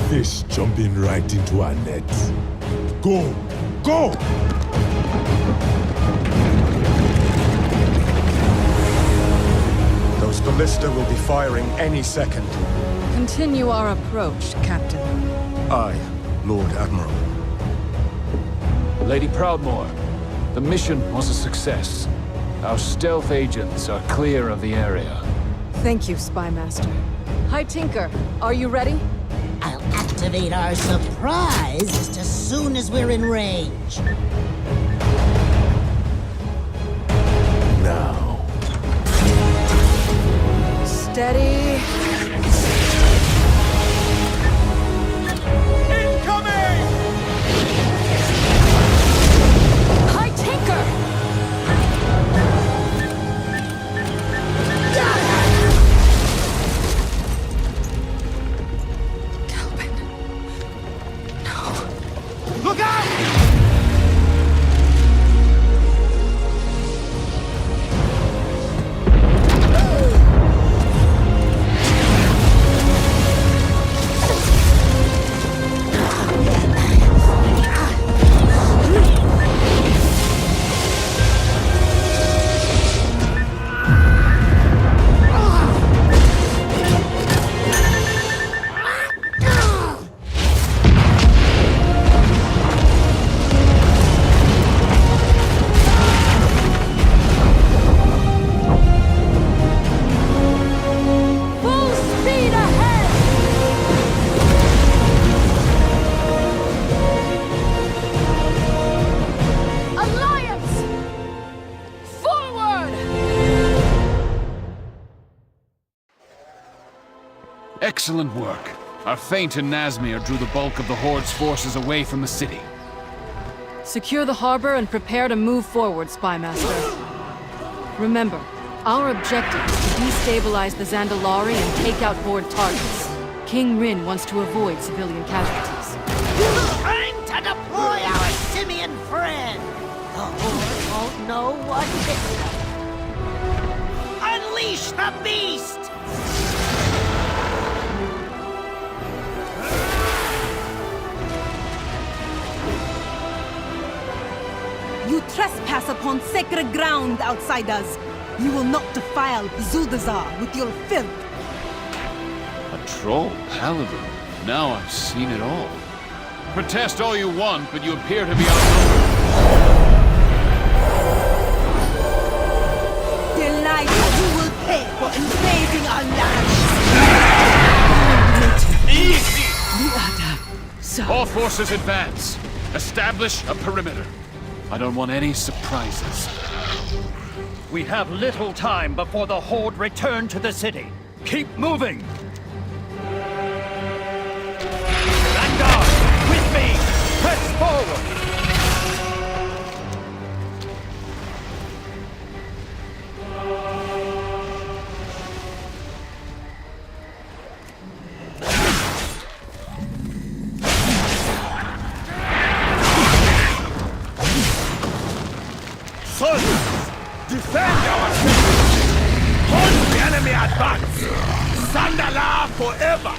Fish jumping right into our nets. Go! Go! Those ballista will be firing any second. Continue our approach, Captain. Aye, Lord Admiral. Lady Proudmoore, the mission was a success. Our stealth agents are clear of the area. Thank you, Spy Master. Hi, Tinker. Are you ready? I'll activate our surprise just as soon as we're in range. Now. Steady. Incoming! Hi, Tinker! Kelvin. No. Look out! Full speed ahead! Alliance! Forward! Excellent work. Our feint in Nazmir drew the bulk of the Horde's forces away from the city. Secure the harbor and prepare to move forward, Spy Master. Remember, our objective is to destabilize the Dazar'alor and take out Horde targets. King Rin wants to avoid civilian casualties. Time to deploy our simian friend! The Horde won't know what hit them. Unleash the beast! You trespass upon sacred ground, outsiders. You will not defile Zuldazar with your filth. A troll paladin. Now I've seen it all. Protest all you want, but you appear to be outnumbered. Delight you will pay for invading our land. Easy! So All forces advance. Establish a perimeter. I don't want any surprises. We have little time before the Horde return to the city. Keep moving! Vanguard, with me! Press forward! Soldiers, defend our city! Hold the enemy at back! Dazar'alor forever!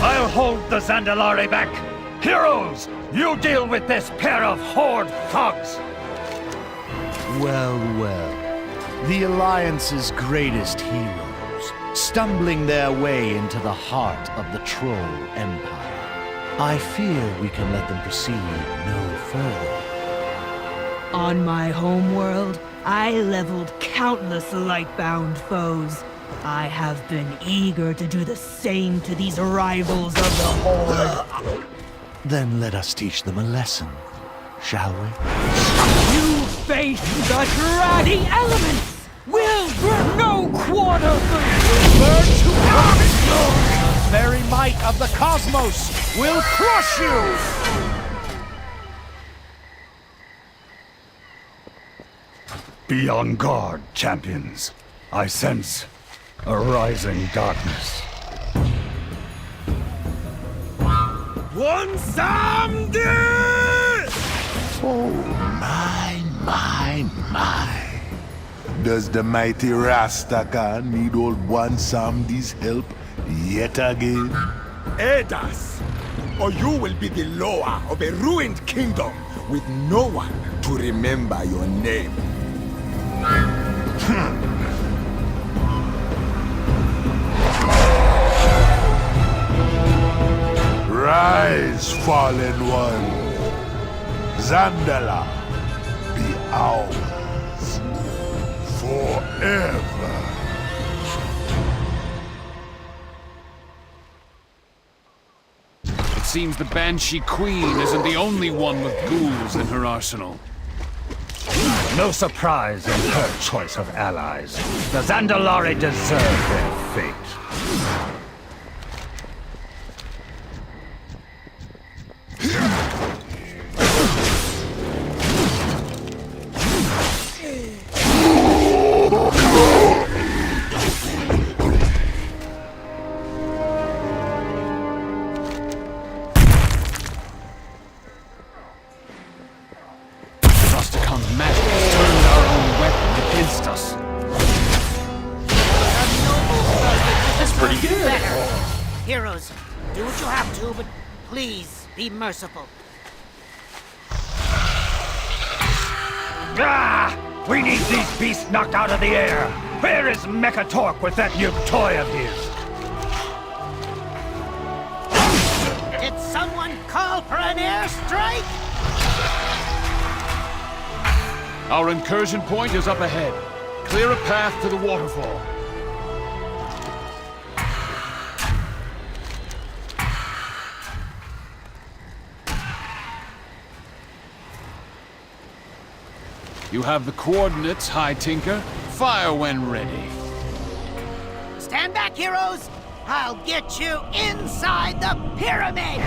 I'll hold the Dazar'alor back! Heroes, you deal with this pair of Horde thugs! Well, well. The Alliance's greatest heroes, stumbling their way into the heart of the Troll Empire. I fear we can let them proceed no further. on my homeworld, I leveled countless lightbound foes. I have been eager to do the same to these rivals of the Horde. Then let us teach them a lesson, shall we? You face the dready elements! Will bring no quarter for Burn to dust! The very might of the cosmos will crush you! Be on guard, champions. I sense a rising darkness. One someday! Oh, my. Does the mighty Rastakhan need old One Samdi's help yet again? Aid us, or you will be the lower of a ruined kingdom with no one to remember your name. Rise, fallen one. Zandalar, be ours forever. It seems the Banshee Queen isn't the only one with ghouls in her arsenal. No surprise in her choice of allies. The Zandalari deserve their fate. Heroes, do what you have to, but please be merciful. Ah! We need these beasts knocked out of the air! Where is Mechatork with that new toy of his? Did someone call for an airstrike? Our incursion point is up ahead. Clear a path to the waterfall. You have the coordinates, High Tinker. Fire when ready. Stand back, heroes! I'll get you inside the pyramid!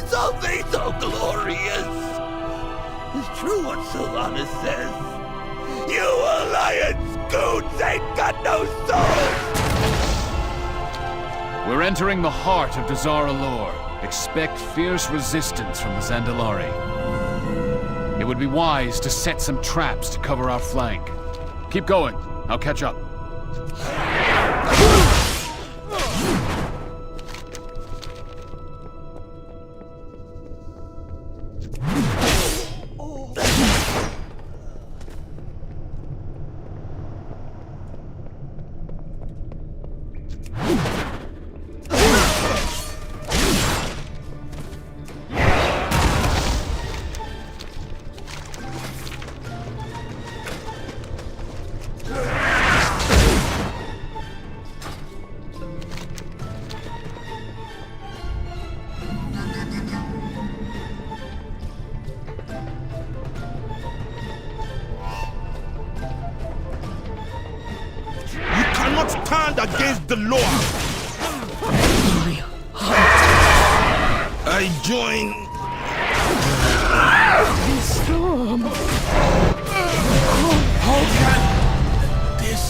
Something so glorious! It's true what Sylvanas says. You Alliance goons ain't got no soul! We're entering the heart of Dazar'alor. Expect fierce resistance from the Zandalari. It would be wise to set some traps to cover our flank. Keep going. I'll catch up. Stand against the law. I join. Storm. How can this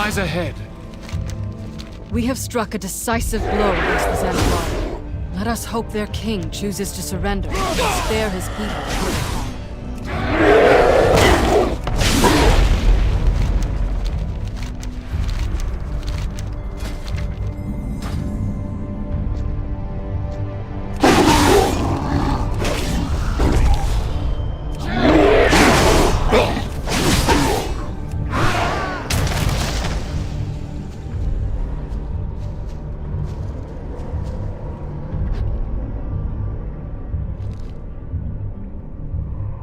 lies ahead? We have struck a decisive blow against the Zandalor. Let us hope their king chooses to surrender and spare his people further harm.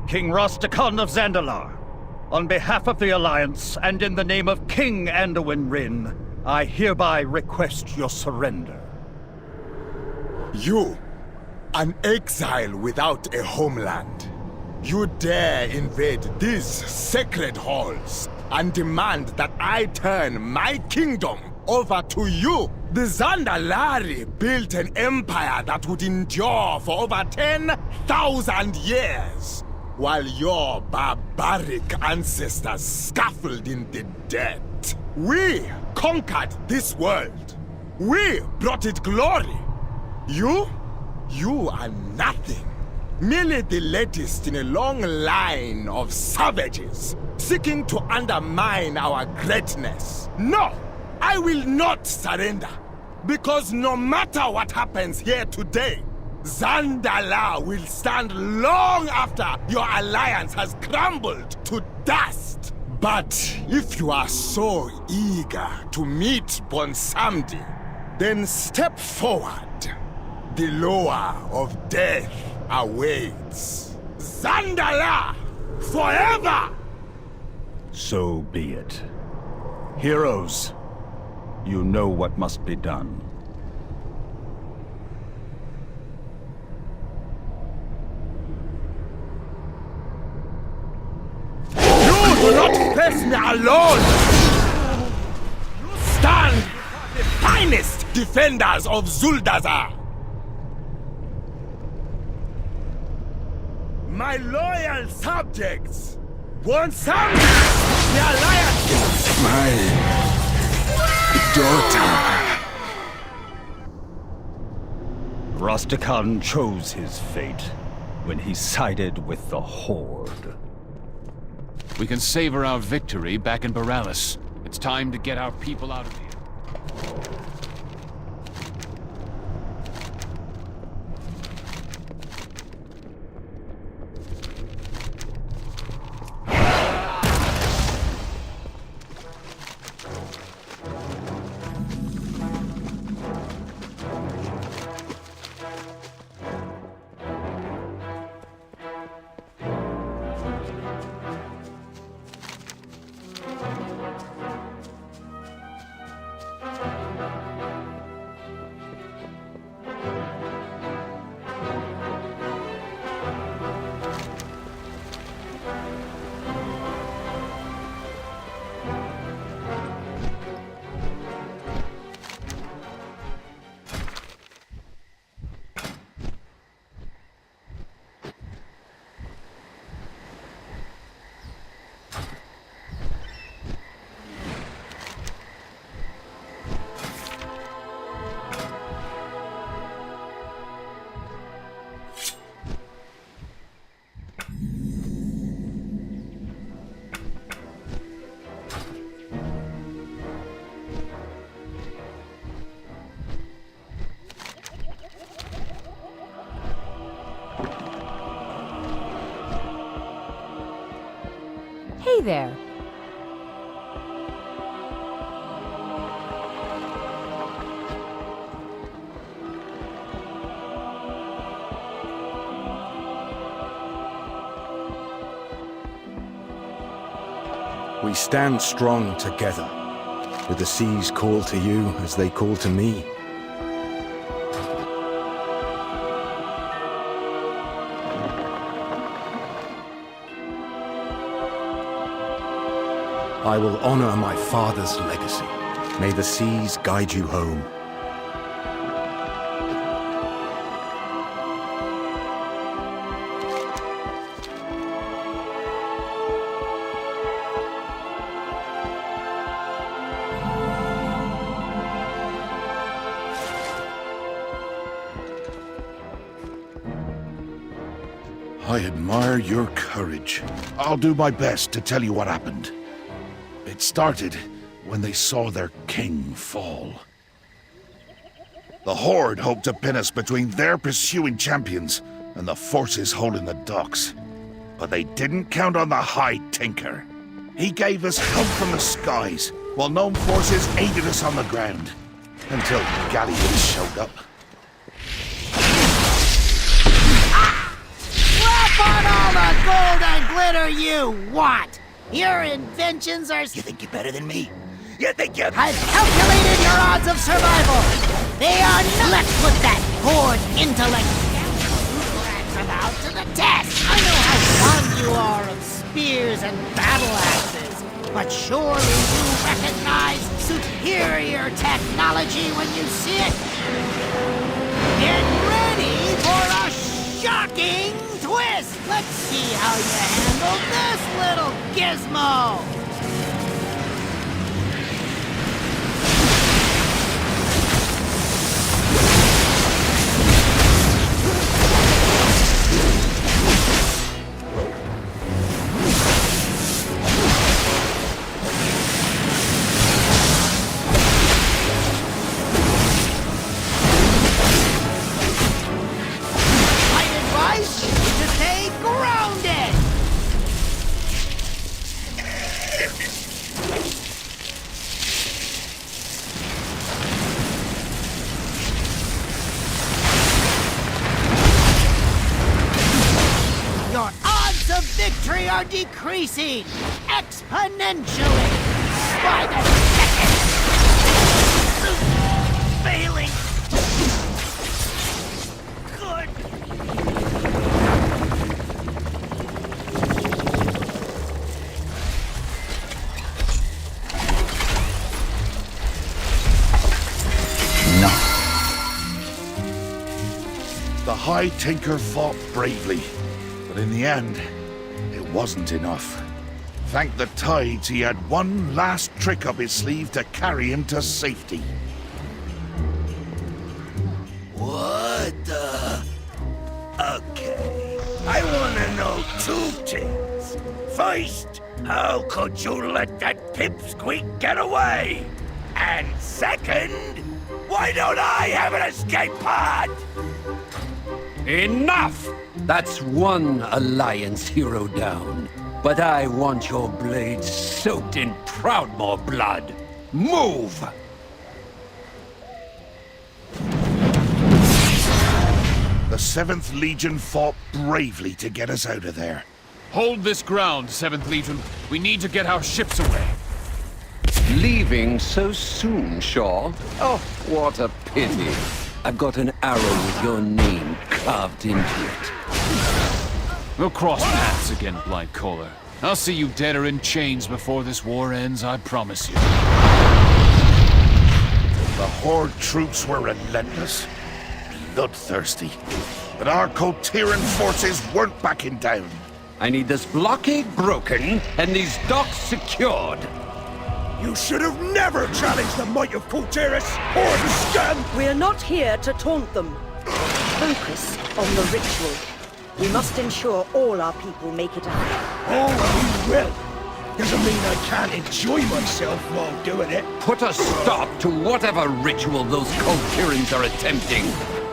King Rostakon of Zandalor, on behalf of the Alliance and in the name of King Anduin Rin, I hereby request your surrender. You, an exile without a homeland. You dare invade these sacred halls and demand that I turn my kingdom over to you. The Zandalari built an empire that would endure for over 10,000 years, while your barbaric ancestors scuffled in the dirt. We conquered this world. We brought it glory. You are nothing. Merely the latest in a long line of savages seeking to undermine our greatness. No, I will not surrender. Because no matter what happens here today, Zandalor will stand long after your alliance has crumbled to dust. But if you are so eager to meet Bonsamdi, then step forward. The lower of death awaits. Zandalor forever! So be it. Heroes, you know what must be done. You do not face me alone! You stand the finest defenders of Zuldazar! My loyal subjects want some the alliance. My daughter. Rostakon chose his fate when he sided with the Horde. We can savor our victory back in Borealis. It's time to get our people out of here. Hey there. We stand strong together, with the seas call to you as they call to me. I will honor my father's legacy. May the seas guide you home. I admire your courage. I'll do my best to tell you what happened. It started when they saw their king fall. The Horde hoped to pin us between their pursuing champions and the forces holding the docks. But they didn't count on the High Tinker. He gave us help from the skies, while gnome forces aided us on the ground. Until galleons showed up. On all the gold and glitter you want! Your inventions are... You think you're better than me? You think you're... I've calculated your odds of survival! They are not... Let's put that Horde intellect out to the test! I know how fond you are of spears and battle axes, but surely you recognize superior technology when you see it! Get ready for a shocking twist! Let's see how you handle this little gizmo! Victory are decreasing exponentially by the second. Failing. Good. No. The High Tinker fought bravely, but in the end, wasn't enough. Thank the tides, he had one last trick up his sleeve to carry him to safety. What the... Okay. I wanna know two things. First, how could you let that pipsqueak get away? And second, why don't I have an escape pod? Enough! That's one Alliance hero down. But I want your blades soaked in Proudmoore blood. Move! The 7th Legion fought bravely to get us out of there. Hold this ground, 7th Legion. We need to get our ships away. Leaving so soon, Shaw? Oh, what a pity. I've got an arrow with your name carved into it. We'll cross paths again, Blight Caller. I'll see you dead or in chains before this war ends, I promise you. The Horde troops were relentless, bloodthirsty. But our Kotiran forces weren't backing down. I need this blockade broken and these docks secured. You should have never challenged the might of Kotiris or the scum! We're not here to taunt them. Focus on the ritual. We must ensure all our people make it out. Oh, we will! Doesn't mean I can't enjoy myself while doing it. Put a stop to whatever ritual those Kotirans are attempting.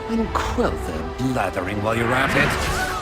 And quell their blathering while you're at it.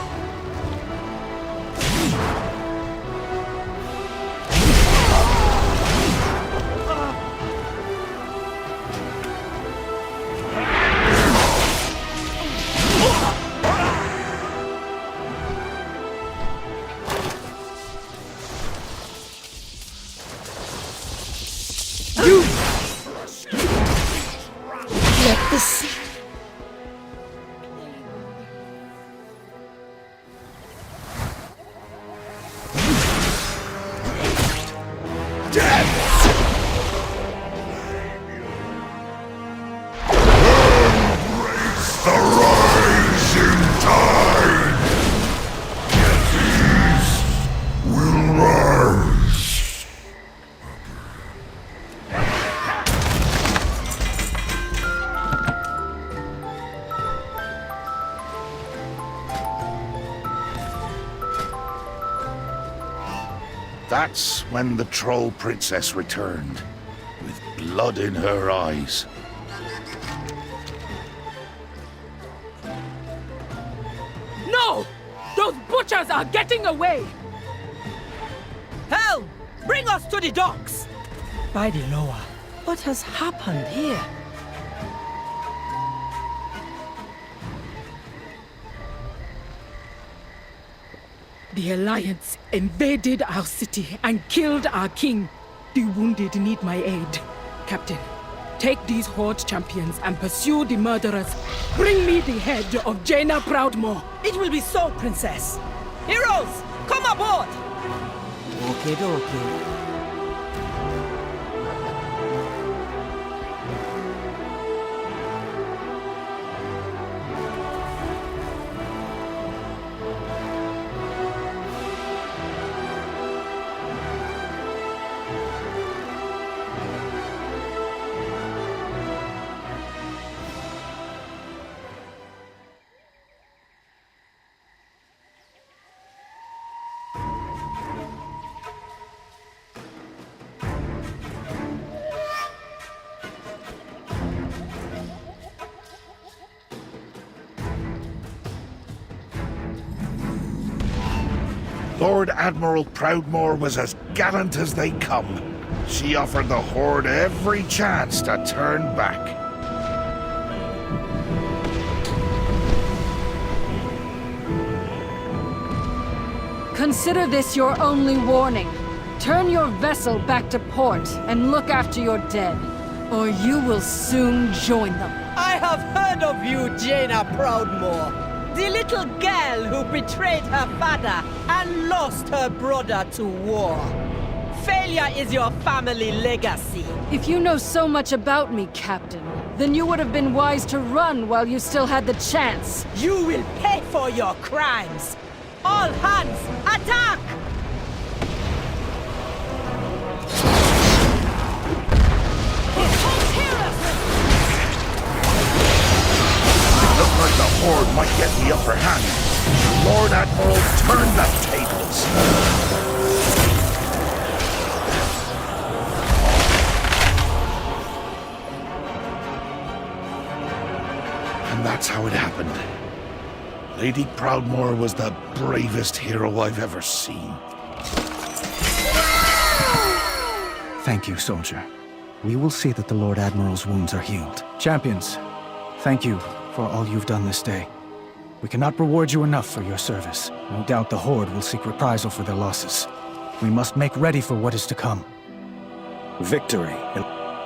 That's when the Troll Princess returned, with blood in her eyes. No! Those butchers are getting away! Helm! Bring us to the docks! By the Loa, what has happened here? The Alliance invaded our city and killed our king. The wounded need my aid. Captain, take these Horde champions and pursue the murderers. Bring me the head of Jaina Proudmoore. It will be so, Princess. Heroes, come aboard! Okay, okay. Lord Admiral Proudmoore was as gallant as they come. She offered the Horde every chance to turn back. Consider this your only warning. Turn your vessel back to port and look after your dead, or you will soon join them. I have heard of you, Jaina Proudmoore. The little girl who betrayed her father and lost her brother to war. Failure is your family legacy. If you know so much about me, Captain, then you would have been wise to run while you still had the chance. You will pay for your crimes. All hands, attack! Looked like the Horde might get the upper hand. Lord Admiral turned the tables. And that's how it happened. Lady Proudmoore was the bravest hero I've ever seen. Thank you, soldier. We will see that the Lord Admiral's wounds are healed. Champions, thank you for all you've done this day. We cannot reward you enough for your service. No doubt the Horde will seek reprisal for their losses. We must make ready for what is to come. Victory